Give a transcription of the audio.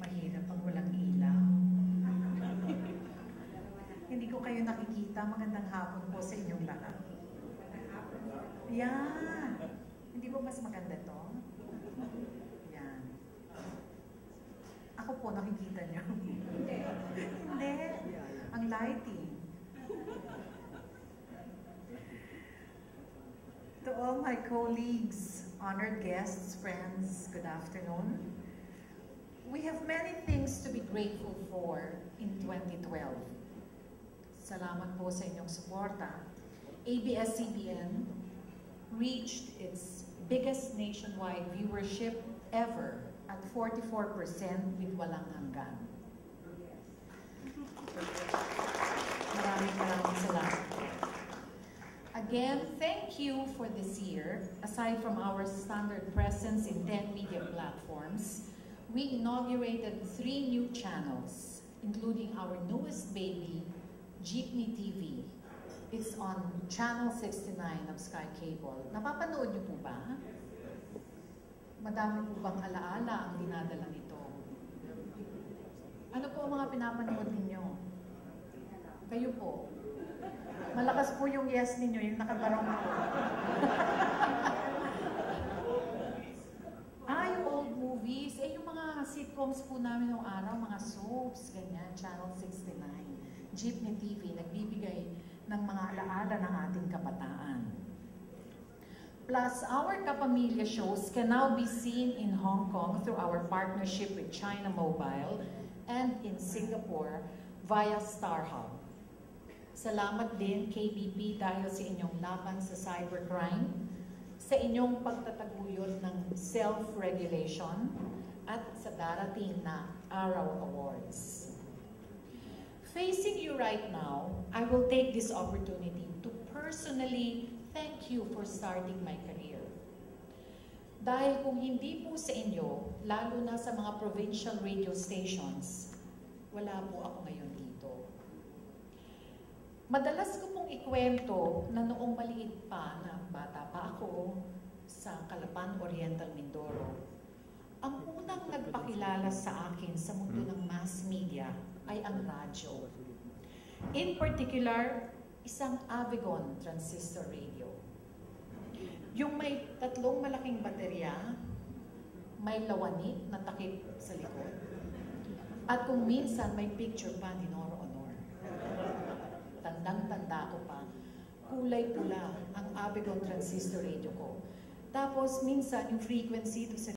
mahirap pag walang ilaw. Hindi ko kayo nakikita. Magandang hapon po sa inyong lahat. Yan. Hindi ba mas maganda to? Yan. Ako po, nakikita niyo. Hindi. Ang lighting. To all my colleagues, honored guests, friends, good afternoon. We have many things to be grateful for in 2012. Salamat po sa inyong suporta. ABS-CBN reached its biggest nationwide viewership ever at 44% with walang hanggan. Maraming salamat. Again, thank you for this year. Aside from our standard presence in 10 media platforms, we inaugurated 3 new channels, including our newest baby, Jeepney TV. It's on Channel 69 of Sky Cable. Napapanood niyo po ba? Madami po bang alaala ang dinadala nito? Ano po ang mga pinapanood ninyo? Kayo po. Malakas po yung yes ninyo, yung nakatanong ako. Yung old movies, yung mga sitcoms po namin noong araw, mga soaps, ganyan, Channel 69. Jeepney TV, nagbibigay ng mga alaala ng ating kabataan. Plus, our Kapamilya shows can now be seen in Hong Kong through our partnership with China Mobile and in Singapore via StarHub. Salamat din, KBP, dahil sa inyong laban sa cybercrime, sa inyong pagtataguyod ng self-regulation, at sa darating na Araw Awards. Facing you right now, I will take this opportunity to personally thank you for starting my career. Dahil kung hindi po sa inyo, lalo na sa mga provincial radio stations, wala po ako ngayon dito. Madalas ko pong ikwento na noong maliit pa, na bata pa ako sa Calapan, Oriental, Mindoro, ang unang nagpakilala sa akin sa mundo ng mass media ay ang radyo. In particular, isang Avigon transistor radio. Yung may 3 malaking baterya, may lawanit na takip sa likod, at kung minsan may picture pa ni Nora Honor. Tandang-tanda ko pa, kulay pula ang Avigon transistor radio ko. Tapos minsan yung frequency to sa